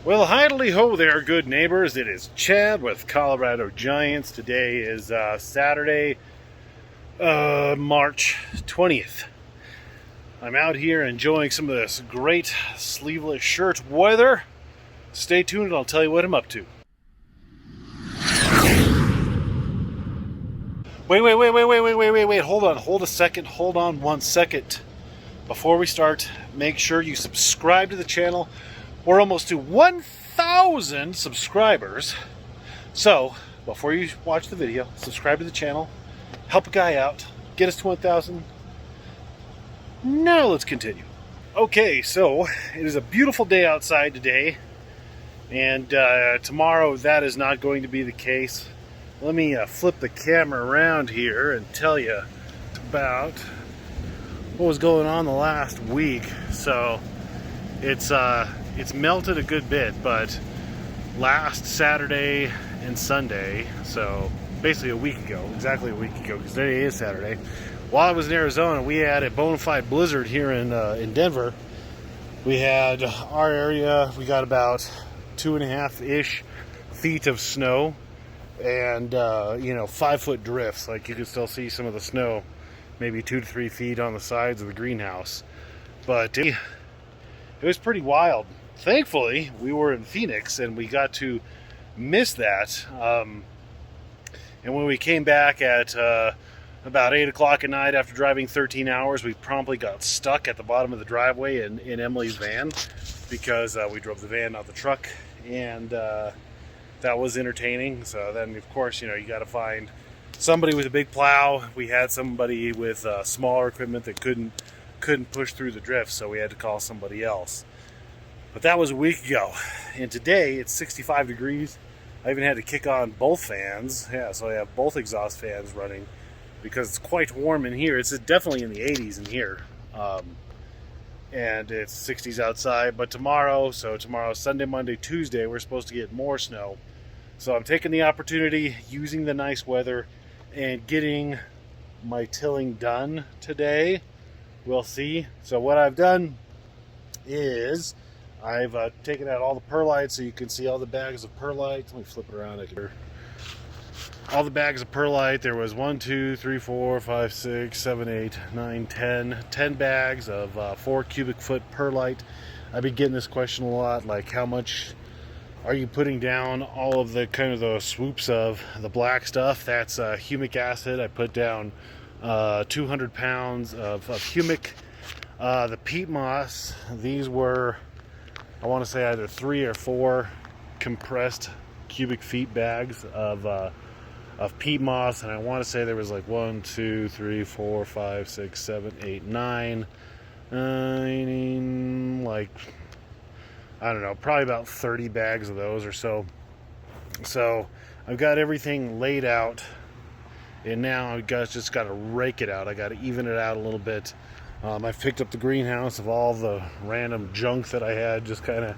Well, hidely ho there, good neighbors. It is Chad with Colorado Giants. Today is Saturday, March 20th. I'm out here enjoying some of this great sleeveless shirt weather. Stay tuned and I'll tell you what I'm up to. Wait. Hold a second. Hold on 1 second. Before we start, make sure you subscribe to the channel. We're almost to 1,000 subscribers. So, before you watch the video, subscribe to the channel. Help a guy out. Get us to 1,000. Now let's continue. Okay, so it is a beautiful day outside today. And tomorrow that is not going to be the case. Let me flip the camera around here and tell you about what was going on the last week. So it's melted a good bit, but last Saturday and Sunday, so basically exactly a week ago, because today is Saturday, while I was in Arizona, we had a bona fide blizzard here in Denver. We had our area, we got about 2.5-ish feet of snow, and 5-foot drifts. Like, you could still see some of the snow, maybe 2 to 3 feet on the sides of the greenhouse. But it was pretty wild. Thankfully, we were in Phoenix and we got to miss that. And when we came back at about 8 o'clock at night after driving 13 hours, we promptly got stuck at the bottom of the driveway in Emily's van, because we drove the van, not the truck. And that was entertaining. So then, of course, you got to find somebody with a big plow. We had somebody with smaller equipment that couldn't push through the drift, so we had to call somebody else. But that was a week ago, and today it's 65 degrees. I even had to kick on both fans. Yeah, so I have both exhaust fans running because it's quite warm in here. It's definitely in the 80s in here, and it's 60s outside. But tomorrow, Sunday, Monday, Tuesday, we're supposed to get more snow. So I'm taking the opportunity, using the nice weather, and getting my tilling done today. We'll see. So what I've done is I've taken out all the perlite, so you can see all the bags of perlite. Let me flip it around. All the bags of perlite. There was 1, 2, 3, 4, 5, 6, 7, 8, 9, 10 bags of 4 cubic foot perlite. I've been getting this question a lot, like, how much are you putting down all of the kind of the swoops of the black stuff? That's humic acid. I put down 200 pounds of humic. The peat moss, these were, I want to say, either 3 or 4 compressed cubic feet bags of peat moss, and I want to say there was like 1, 2, 3, 4, 5, 6, 7, 8, 9, like, I don't know, probably about 30 bags of those or so. So I've got everything laid out, and now I've just got to rake it out. I got to even it out a little bit. I've picked up the greenhouse of all the random junk that I had just kind of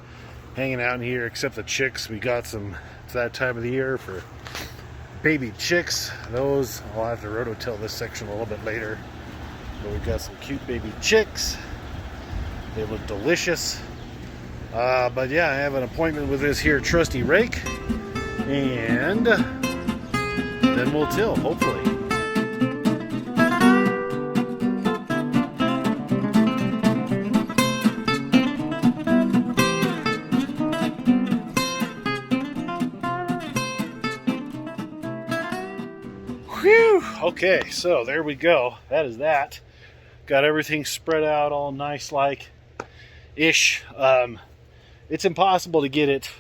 hanging out in here, except the chicks. We got some, it's that time of the year for baby chicks. Those, I'll have to rototill this section a little bit later. But we've got some cute baby chicks. They look delicious. But yeah, I have an appointment with this here trusty rake, and then we'll till, hopefully. Whew! Okay, so there we go. That is that. Got everything spread out all nice like ish. It's impossible to get it,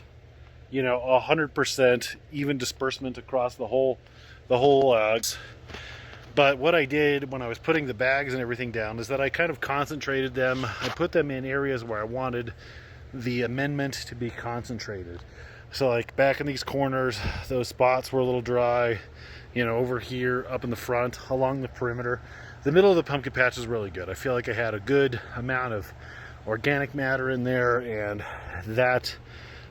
100% even disbursement across the whole. But what I did when I was putting the bags and everything down is that I kind of concentrated them. I put them in areas where I wanted the amendment to be concentrated. So like back in these corners, those spots were a little dry. Over here, up in the front, along the perimeter. The middle of the pumpkin patch is really good. I feel like I had a good amount of organic matter in there, and that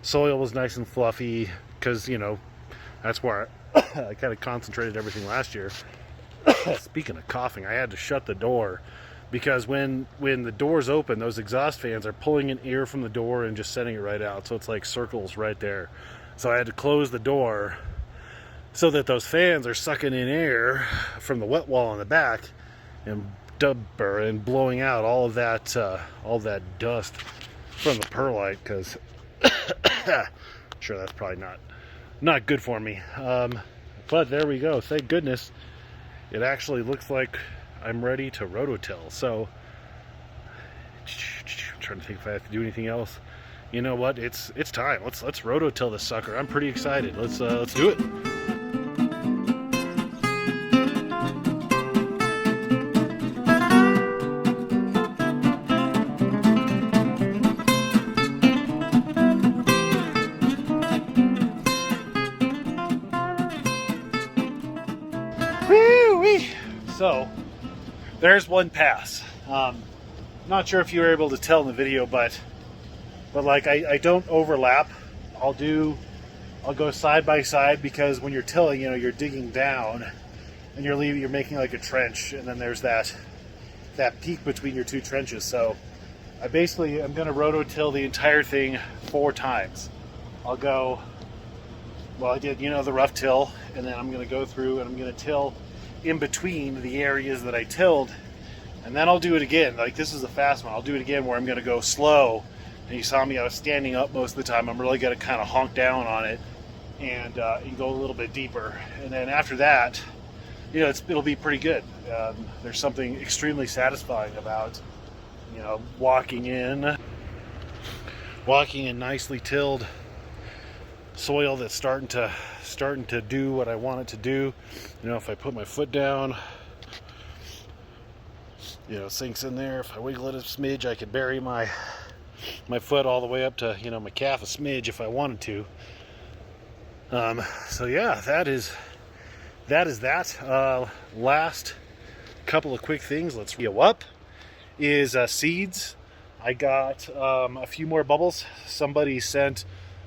soil was nice and fluffy, because that's where I kind of concentrated everything last year. Speaking of coughing, I had to shut the door because when the doors open, those exhaust fans are pulling in air from the door and just sending it right out. So it's like circles right there. So I had to close the door so that those fans are sucking in air from the wet wall on the back and blowing out all of that dust from the perlite, because sure, that's probably not good for me. But there we go. Thank goodness it actually looks like I'm ready to rototill. So I'm trying to think if I have to do anything else. You know what? It's time. Let's rototill this sucker. I'm pretty excited. Let's do it. Woo-wee. So there's one pass. Not sure if you were able to tell in the video, but like I don't overlap. I'll go side by side, because when you're tilling, you know, you're digging down and you're making like a trench, and then there's that peak between your two trenches. So I'm going to rototill the entire thing 4 times. I did, the rough till, and then I'm going to go through and I'm going to till in between the areas that I tilled, and then I'll do it again. Like, this is a fast one. I'll do it again where I'm going to go slow, and you saw me, I was standing up most of the time. I'm really going to kind of honk down on it and go a little bit deeper, and then after that, it'll be pretty good. There's something extremely satisfying about walking in nicely tilled soil that's starting to do what I want it to do. If I put my foot down, it sinks in there. If I wiggle it a smidge, I could bury my foot all the way up to my calf a smidge if I wanted to. So yeah, that is that. Last couple of quick things. Let's go up is seeds. I got a few more bubbles. Somebody sent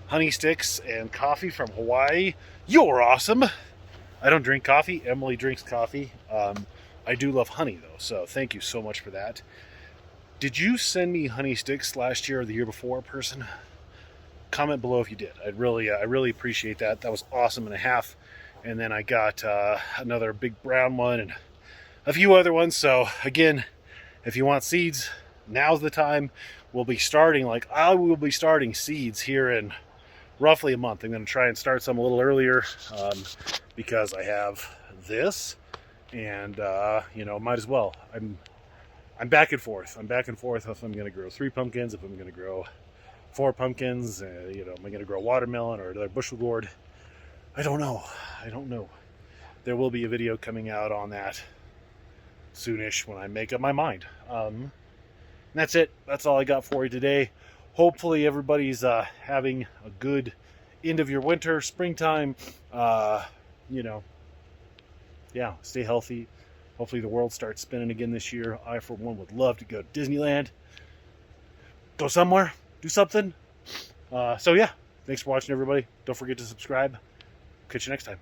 honey sticks and coffee from Hawaii. You're awesome. I don't drink coffee. Emily drinks coffee. I do love honey though, so thank you so much for that. Did you send me honey sticks last year or the year before, person? Comment below if you did. I really appreciate that. That was awesome and a half. And then I got another big brown one and a few other ones. So again, if you want seeds, now's the time. I will be starting seeds here in roughly a month. I'm going to try and start some a little earlier because I have this, and might as well. I'm back and forth. If I'm going to grow 3 pumpkins, if I'm going to grow 4 pumpkins, am I going to grow watermelon or another bushel gourd? I don't know. There will be a video coming out on that soonish when I make up my mind. And that's it. That's all I got for you today. Hopefully everybody's having a good end of your winter, springtime. Stay healthy. Hopefully the world starts spinning again this year. I, for one, would love to go to Disneyland. Go somewhere. Do something. So yeah, thanks for watching, everybody. Don't forget to subscribe. Catch you next time.